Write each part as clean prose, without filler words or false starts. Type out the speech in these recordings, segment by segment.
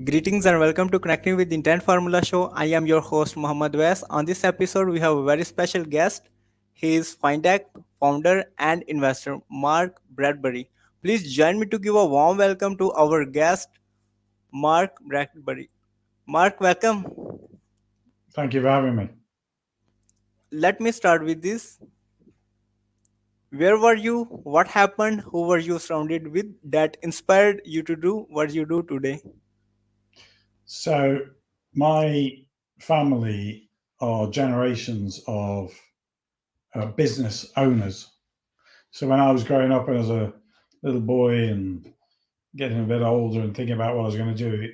Greetings and welcome to Connecting with Intent Formula Show. I am your host Muhammad Awais. On this episode, we have a very special guest. He is Fintech founder and investor Mark Bradbury. Please join me to give a warm welcome to our guest, Mark Bradbury. Mark, welcome. Thank you for having me. Let me start with this. Where were you? What happened? Who were you surrounded with that inspired you to do what you do today? So, my family are generations of business owners. So, when I was growing up and as a little boy and getting a bit older and thinking about what I was going to do,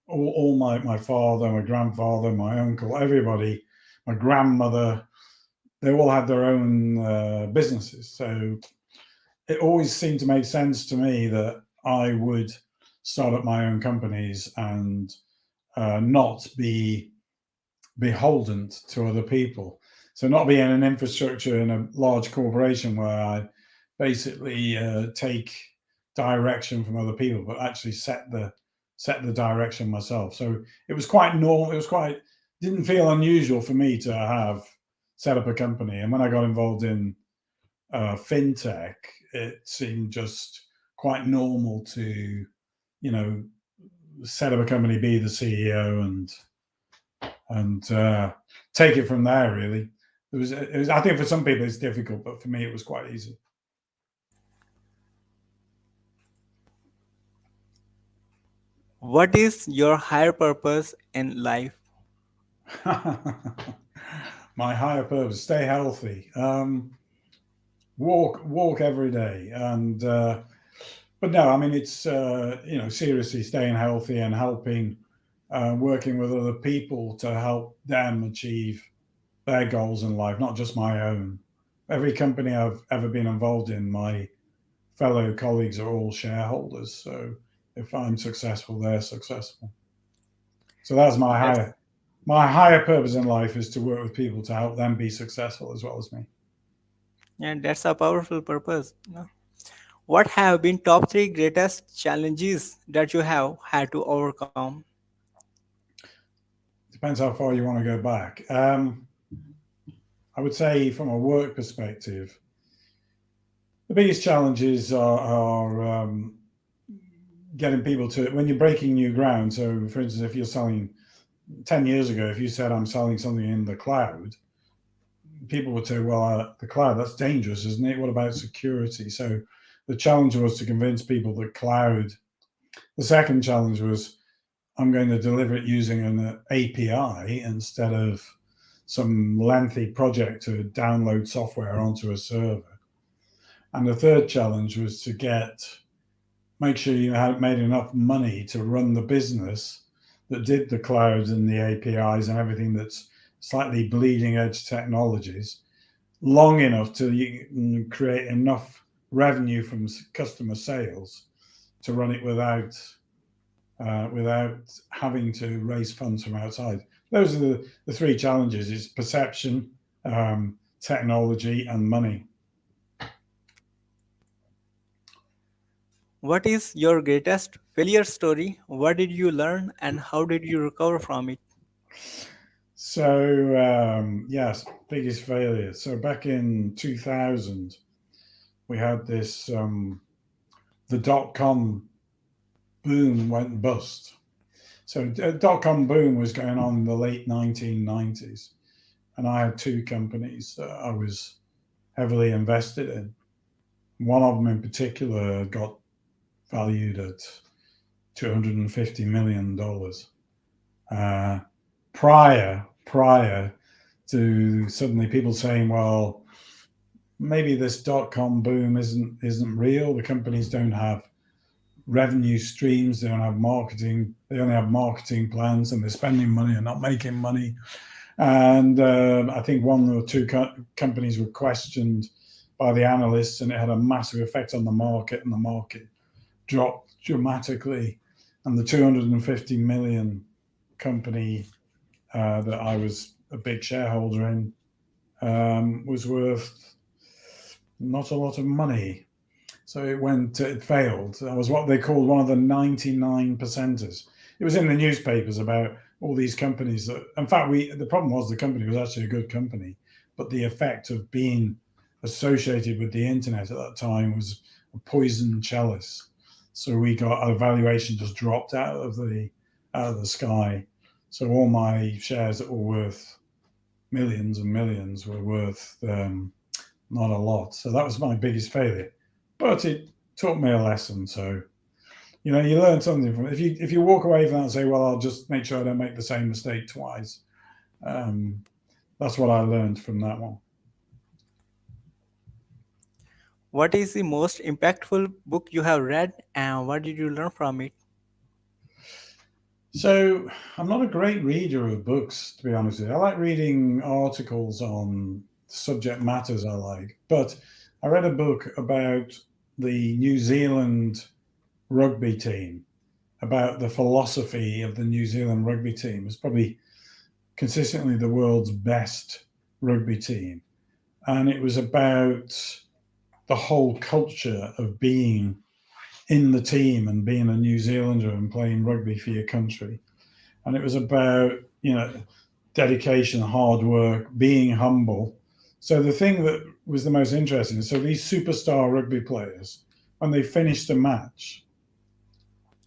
all my father, my grandfather, my uncle, everybody, my grandmother, they all had their own businesses. So, it always seemed to make sense to me that I would start up my own companies and not be beholden to other people. So not be in an infrastructure in a large corporation where I basically take direction from other people, but actually set the direction myself. So it was quite normal. It was quite didn't feel unusual for me to have set up a company. And when I got involved in fintech, it seemed just quite normal to, you know, set up a company, be the CEO, and take it from there. Really, it was. I think for some people it's difficult, but for me it was quite easy. What is your higher purpose in life? My higher purpose: stay healthy, walk every day, and but no, I mean it's seriously staying healthy and helping, working with other people to help them achieve their goals in life, not just my own. Every company I've ever been involved in, my fellow colleagues are all shareholders. So if I'm successful, they're successful. So that's That's my higher purpose in life is to work with people to help them be successful as well as me. yeah, that's a powerful purpose. No? What have been top three greatest challenges that you have had to overcome? Depends how far you want to go back. I would say from a work perspective, the biggest challenges are getting people to when you're breaking new ground. So, for instance, if you're selling 10 years ago, if you said I'm selling something in the cloud, people would say, well, the cloud, that's dangerous, isn't it? What about security? So the challenge was to convince people that cloud. The second challenge was I'm going to deliver it using an API instead of some lengthy project to download software onto a server. And the third challenge was to make sure you had made enough money to run the business that did the clouds and the APIs and everything that's slightly bleeding edge technologies long enough to create enough revenue from customer sales to run it without having to raise funds from outside. Those are the three challenges: is perception, technology, and money. What is your greatest failure story? What did you learn and how did you recover from it? So yes, biggest failure. So back in 2000, we had this the dot-com boom went bust. So dot-com boom was going on in the late 1990s, and I had two companies that I was heavily invested in. One of them in particular got valued at $250 million uh, prior to suddenly people saying, well, maybe this dot-com boom isn't real. The companies don't have revenue streams. They don't have marketing. They only have marketing plans, and they're spending money and not making money. And I think one or two companies were questioned by the analysts, and it had a massive effect on the market, and the market dropped dramatically. And the 250 million company that I was a big shareholder in was worth not a lot of money. So it failed. I was what they called one of the 99 percenters. it was in the newspapers about all these companies that, in fact, the problem was the company was actually a good company, but the effect of being associated with the internet at that time was a poison chalice. So we got our valuation just dropped out of the sky. So all my shares that were worth millions and millions were worth not a lot. So that was my biggest failure, but it taught me a lesson. So you learn something from it. If you walk away from that and say, well, I'll just make sure I don't make the same mistake twice. Um, that's what I learned from that one. What is the most impactful book you have read and what did you learn from it? So I'm not a great reader of books, to be honest with you. I like reading articles on subject matters I like, but I read a book about the New Zealand rugby team, about the philosophy of the New Zealand rugby team. It's probably consistently the world's best rugby team. And it was about the whole culture of being in the team and being a New Zealander and playing rugby for your country. And it was about, dedication, hard work, being humble. So the thing that was the most interesting, so these superstar rugby players, when they finished a match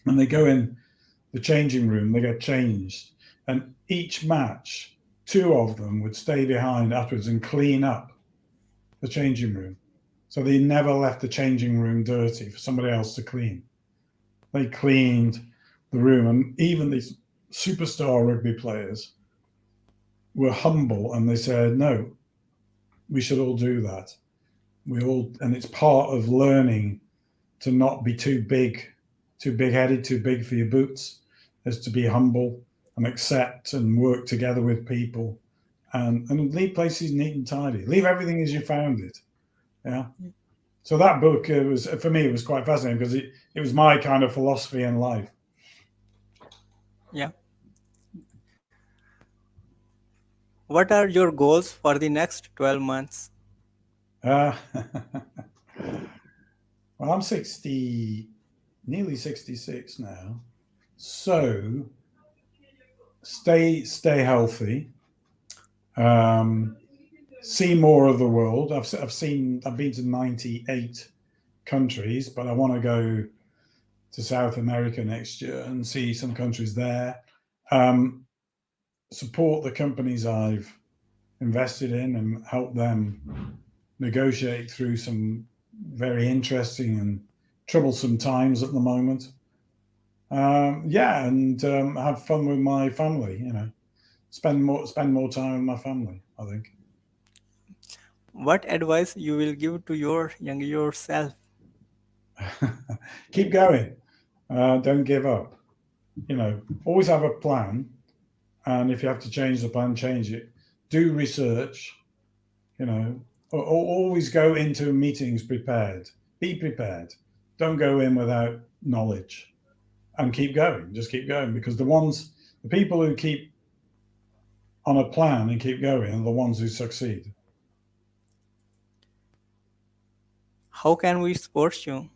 and they go in the changing room, they get changed. And each match, two of them would stay behind afterwards and clean up the changing room. So they never left the changing room dirty for somebody else to clean. They cleaned the room. And even these superstar rugby players were humble and they said, no, we should all do that. And it's part of learning to not be too big headed, too big for your boots, is to be humble and accept and work together with people and leave places neat and tidy. Leave everything as you found it. Yeah. So that book was for me. It was quite fascinating because it was my kind of philosophy in life. Yeah. What are your goals for the next 12 months? Uh, well, I'm 60, nearly 66 now. So stay healthy. Um, See more of the world. I've been to 98 countries, but I want to go to South America next year and see some countries there. Um, Support the companies I've invested in and help them negotiate through some very interesting and troublesome times at the moment. Yeah, and have fun with my family. Spend more time with my family. I think. What advice you will give to your younger yourself? Keep going. Don't give up. Always have a plan, and if you have to change the plan, change it. Do research. You know, always go into meetings prepared. Be prepared. Don't go in without knowledge, and keep going. Just keep going because the people who keep on a plan and keep going are the ones who succeed. How can we support you?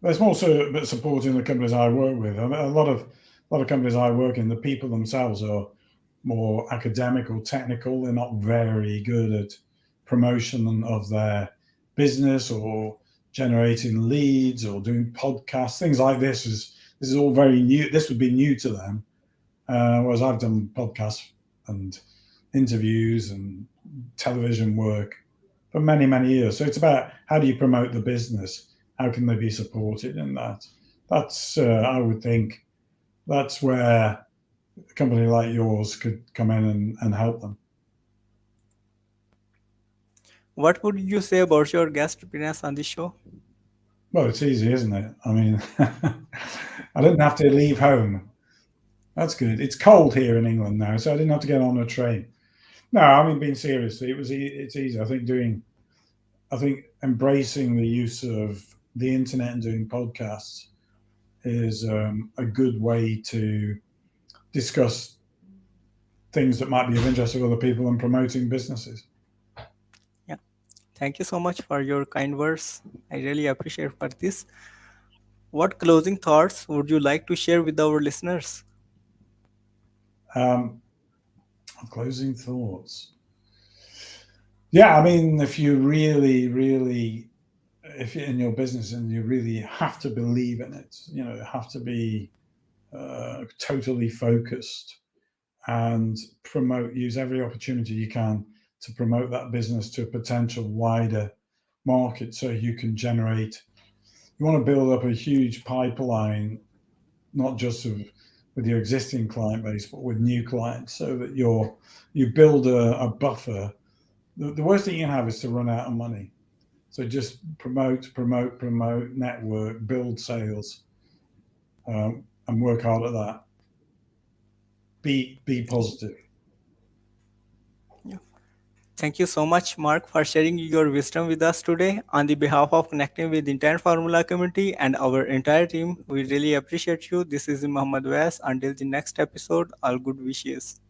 There's also a bit supporting the companies I work with. I mean, a lot of companies I work in, the people themselves are more academic or technical. They're not very good at promotion of their business or generating leads or doing podcasts. Things like this is all very new. This would be new to them. Whereas I've done podcasts and interviews and television work for many, many years. So it's about how do you promote the business? How can they be supported in that? I would think, that's where a company like yours could come in and help them. What would you say about your guest appearance on the show? Well, it's easy, isn't it? I mean, I didn't have to leave home. That's good. It's cold here in England now, so I didn't have to get on a train. No, I mean, being serious, it's easy. I think embracing the use of the internet and doing podcasts is a good way to discuss things that might be of interest to other people and promoting businesses. Yeah. Thank you so much for your kind words. I really appreciate for this. What closing thoughts would you like to share with our listeners? Um, Closing thoughts. Yeah, I mean, if you really, really, if you're in your business and you really have to believe in it, have to be totally focused and use every opportunity you can to promote that business to a potential wider market so you can generate. You want to build up a huge pipeline, not just with your existing client base, but with new clients, so that you build a buffer. The worst thing you can have is to run out of money. So just promote, network, build sales, and work hard at that. Be positive. Yeah. Thank you so much, Mark, for sharing your wisdom with us today. On the behalf of Connecting with Intent Formula community and our entire team, we really appreciate you. This is Muhammad Wes. Until the next episode, all good wishes.